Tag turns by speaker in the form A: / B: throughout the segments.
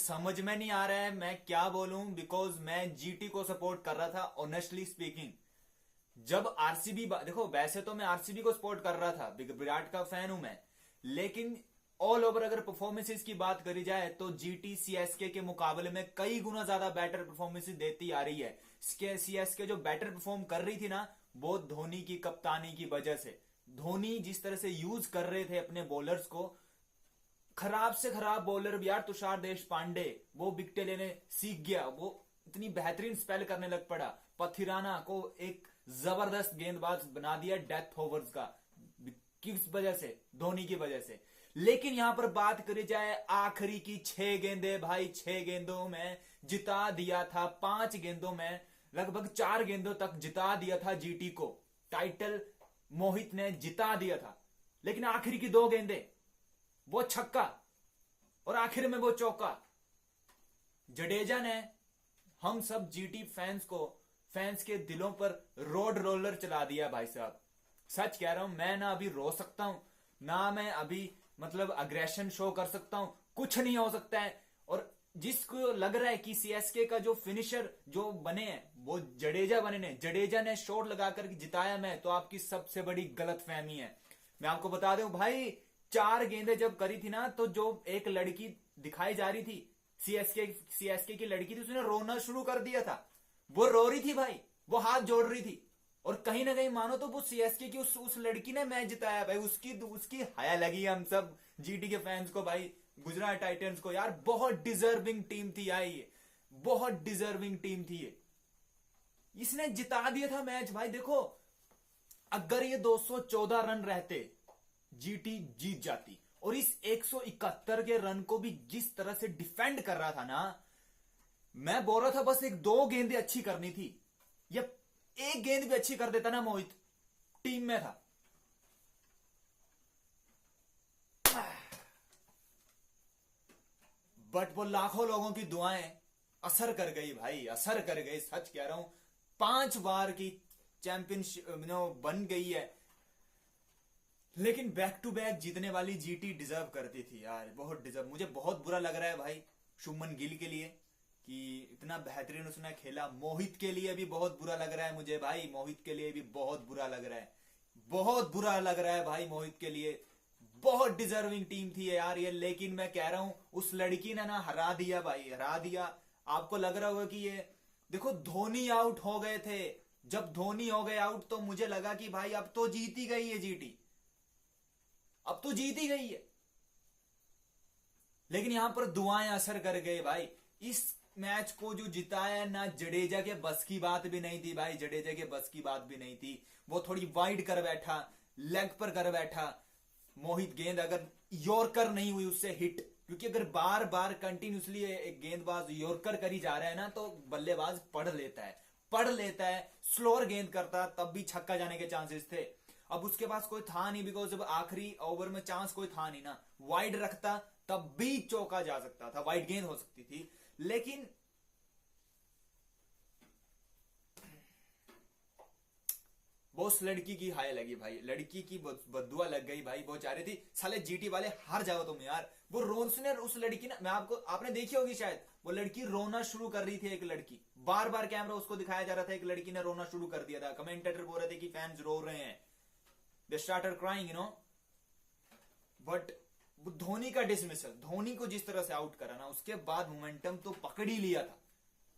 A: समझ में नहीं आ रहा है मैं क्या बोलूं, बिकॉज मैं जीटी को सपोर्ट कर रहा था ऑनेस्टली स्पीकिंग। जब आरसीबी, देखो वैसे तो मैं आरसीबी को सपोर्ट कर रहा था, विराट का फैन हूं मैं, लेकिन ऑल ओवर अगर परफॉर्मेंसेस की बात करी जाए तो जीटी सीएसके के मुकाबले में कई गुना ज्यादा बेटर परफॉर्मेंसेस देती आ रही है। सीएसके जो बेटर परफॉर्म कर रही थी ना, वो धोनी की कप्तानी की वजह से। धोनी जिस तरह से यूज कर रहे थे अपने बॉलर्स को, खराब से खराब बॉलर भी यार, तुषार देश पांडे वो विकेट लेने सीख गया, वो इतनी बेहतरीन स्पेल करने लग पड़ा। पथिराना को एक जबरदस्त गेंदबाज बना दिया डेथ ओवर्स का, किस वजह से? धोनी की वजह से। लेकिन यहां पर बात करी जाए आखिरी की 6 गेंदे, भाई 6 गेंदों में जिता दिया था, 5 गेंदों में लगभग 4 गेंदों तक जिता दिया था जीटी को, टाइटल मोहित ने जिता दिया था। लेकिन आखिरी की 2 गेंदे, वो छक्का और आखिर में वो चौका। जडेजा ने हम सब जीटी फैंस के दिलों पर रोड रोलर चला दिया भाई साहब। सच कह रहा हूं, मैं ना अभी रो सकता हूं, ना मैं अभी मतलब अग्रेशन शो कर सकता हूं, कुछ नहीं हो सकता है। और जिसको लग रहा है कि सीएसके का जो फिनिशर जो बने हैं वो जडेजा बने ने, जडेजा ने शॉट लगाकर जिताया मैं, तो आपकी सबसे बड़ी गलत फहमी है। मैं आपको बता दूं भाई, 4 गेंदें जब करी थी ना, तो जो एक लड़की दिखाई जा रही थी सीएसके की लड़की थी, उसने रोना शुरू कर दिया था। वो रो रही थी भाई, वो हाथ जोड़ रही थी। और कहीं ना कहीं मानो तो वो सीएसके की उस लड़की ने मैच जिताया भाई, उसकी हया लगी हम सब जीटी के फैंस को भाई, गुजरात टाइटंस को। यार बहुत डिजर्विंग टीम थी यार, ये बहुत डिजर्विंग टीम थी ये, इसने जिता दिया था मैच भाई। देखो, अगर ये 214 रन रहते, जीटी जीत जाती। और इस 171 के रन को भी जिस तरह से डिफेंड कर रहा था ना, मैं बोल रहा था बस 1-2 गेंदें अच्छी करनी थी, या 1 गेंद भी अच्छी कर देता ना मोहित, टीम में था। बट वो लाखों लोगों की दुआएं असर कर गई भाई, असर कर गई, सच कह रहा हूं। 5 बार की चैंपियनशिप बन गई है, लेकिन बैक टू बैक जीतने वाली जीटी डिजर्व करती थी यार, बहुत डिजर्व। मुझे बहुत बुरा लग रहा है भाई शुभमन गिल के लिए कि इतना बेहतरीन उसने खेला। मोहित के लिए भी बहुत बुरा लग रहा है मुझे भाई, मोहित के लिए भी बहुत बुरा लग रहा है, बहुत बुरा लग रहा है भाई मोहित के लिए। बहुत डिजर्विंग टीम थी यार ये, लेकिन मैं कह रहा हूं उस लड़की ने ना हरा दिया भाई, हरा दिया। आपको लग रहा होगा कि ये देखो धोनी आउट हो गए थे, जब धोनी हो गए आउट तो मुझे लगा कि भाई अब तो जीत ही गई है जीटी, अब तो जीत ही गई है। लेकिन यहां पर दुआएं असर कर गए भाई। इस मैच को जो जिताया ना, जडेजा के बस की बात भी नहीं थी भाई, जडेजा के बस की बात भी नहीं थी। वो थोड़ी वाइड कर बैठा, लेग पर कर बैठा मोहित, गेंद अगर यॉर्कर नहीं हुई उससे हिट, क्योंकि अगर बार बार कंटिन्यूसली एक गेंदबाज यॉर्कर करी जा रहा है ना, तो बल्लेबाज पढ़ लेता है, स्लोअर गेंद करता तब भी छक्का जाने के चांसेस थे। अब उसके पास कोई था नहीं, बिकॉज जब आखिरी ओवर में चांस कोई था नहीं ना, वाइड रखता तब भी चौका जा सकता था, वाइड गेंद हो सकती थी। लेकिन वो उस लड़की की हाय लगी भाई, लड़की की बद्दुआ लग गई भाई। वो चाह रही थी साले जीटी वाले हार जाओ तुम यार। वो रोन्सने उस लड़की ना, मैं आपने देखी होगी शायद, वो लड़की रोना शुरू कर रही थी। एक लड़की, बार बार कैमरा उसको दिखाया जा रहा था, एक लड़की ने रोना शुरू कर दिया था। कमेंटेटर बोल रहे थे कि फैंस रो रहे हैं, they started crying, but Dhoni का डिसमिसल, धोनी को जिस तरह से आउट करा ना, उसके बाद मोमेंटम तो पकड़ ही लिया था।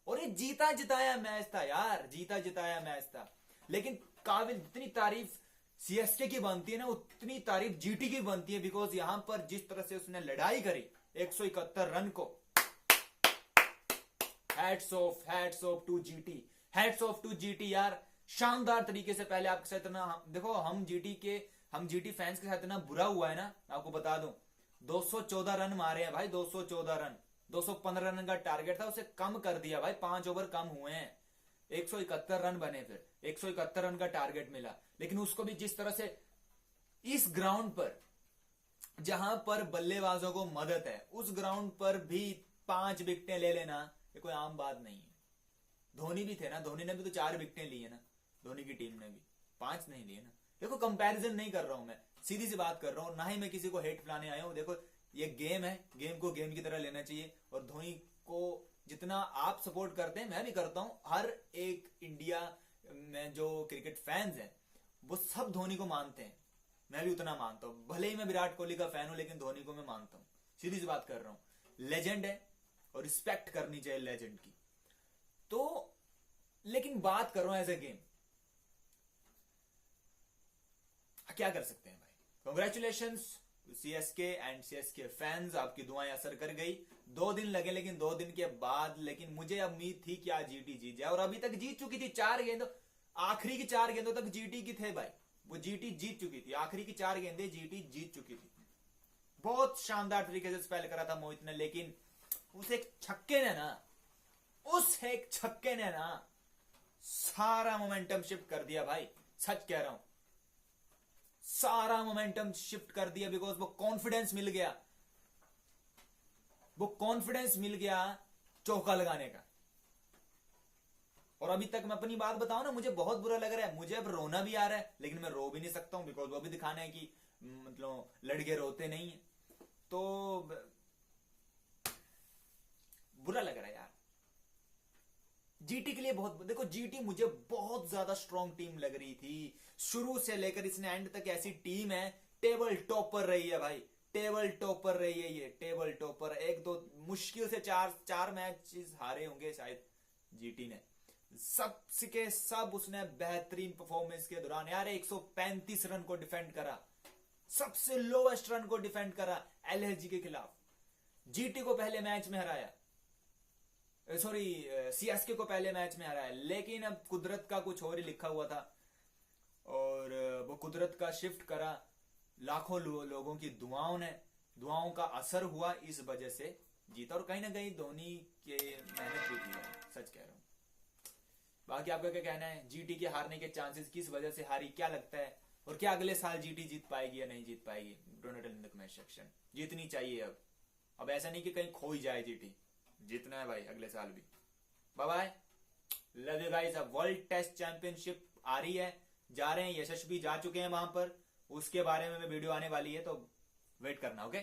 A: और ये जीता जिताया मैच था यार, जीता जिताया मैच था। लेकिन काबिल जितनी तारीफ सीएसके की बनती है ना, उतनी तारीफ जीटी की बनती है, बिकॉज यहां पर जिस तरह से उसने लड़ाई करी 171 रन को, hats off to GT, hats off to GT यार। शानदार तरीके से पहले आपके साथ ना, देखो हम जीटी फैंस के साथ ना बुरा हुआ है ना, आपको बता दूं 214 रन मारे हैं भाई, 214 रन, 215 रन का टारगेट था, उसे कम कर दिया भाई, 5 ओवर कम हुए हैं, 171 रन बने, फिर 171 रन का टारगेट मिला। लेकिन उसको भी जिस तरह से इस ग्राउंड पर, जहां पर बल्लेबाजों को मदद है, उस ग्राउंड पर भी 5 विकेटें ले लेना ये कोई आम बात नहीं है। धोनी भी थे ना, धोनी ने भी तो 4 विकेटें ली है ना, धोनी की टीम ने भी 5 नहीं लिए ना। देखो कंपैरिजन नहीं कर रहा हूं मैं, सीधी सी बात कर रहा हूं, ना ही मैं किसी को हेट फैलाने आया हूं। देखो ये गेम है, गेम को गेम की तरह लेना चाहिए। और धोनी को जितना आप सपोर्ट करते हैं मैं भी करता हूं। हर एक इंडिया में जो क्रिकेट फैंस हैं वो सब धोनी को मानते हैं, मैं भी उतना मानता हूं। भले ही मैं विराट कोहली का फैन हूं लेकिन धोनी को मैं मानता हूं, सीधी सी बात कर रहा हूं। लेजेंड है और रिस्पेक्ट करनी चाहिए लेजेंड की। तो लेकिन बात कर रहा हूं एज ए गेम, क्या कर सकते हैं भाई। Congratulations CSK and CSK fans, आपकी दुआएं असर कर गई। 2 दिन लगे लेकिन 2 दिन के बाद, लेकिन मुझे उम्मीद थी कि आज जीटी जीत जाए और अभी तक जीत चुकी थी। 4 गेंदों, आखिरी की 4 गेंदों तक जीटी की थे भाई, वो जीटी जीत चुकी थी। आखिरी की 4 गेंदें जीटी जीत चुकी थी। बहुत शानदार तरीके से स्पेल करा था मोहित ने, लेकिन उस एक छक्के ने ना सारा मोमेंटम शिफ्ट कर दिया भाई। सच कह रहा हूं, सारा मोमेंटम शिफ्ट कर दिया। बिकॉज वो कॉन्फिडेंस मिल गया चौका लगाने का। और अभी तक मैं अपनी बात बताऊं ना, मुझे बहुत बुरा लग रहा है, मुझे अब रोना भी आ रहा है, लेकिन मैं रो भी नहीं सकता हूं बिकॉज वो भी दिखाना है कि मतलब लड़के रोते नहीं है। तो बुरा लग रहा है यार जीटी के लिए बहुत। देखो जीटी मुझे बहुत ज्यादा स्ट्रॉन्ग टीम लग रही थी शुरू से लेकर इसने एंड तक। ऐसी टीम है, टेबल टॉपर रही है भाई, टेबल टॉपर रही है ये, टेबल टॉपर। 1-2 मुश्किल से 4 मैच हारे होंगे शायद जीटी ने, सब के सब उसने बेहतरीन परफॉर्मेंस के दौरान यार 135 रन को डिफेंड करा, सबसे लोवेस्ट रन को डिफेंड करा एलएसजी के खिलाफ। जीटी को पहले मैच में हराया, सॉरी सीएसके को पहले मैच में हराया, लेकिन अब कुदरत का कुछ और ही लिखा हुआ था और वो कुदरत का शिफ्ट करा। लाखों लोगों की दुआओं का असर हुआ, इस वजह से जीता। और कहीं ना कहीं धोनी के मेहनत भी थी, सच कह रहा हूं। बाकी आपका क्या कहना है, जीटी के हारने के चांसेस किस वजह से हारी, क्या लगता है, और क्या अगले साल जीटी जीत पाएगी या नहीं जीत पाएगी? Don't in the comment section. जीतनी चाहिए अब ऐसा नहीं कि कहीं खो ही जाए जीटी, जीतना है भाई अगले साल भी। Bye bye, love you guys. अब वर्ल्ड टेस्ट चैंपियनशिप आ रही है, जा रहे हैं, यशस्वी जा चुके हैं वहां पर, उसके बारे में वीडियो आने वाली है, तो वेट करना, ओके।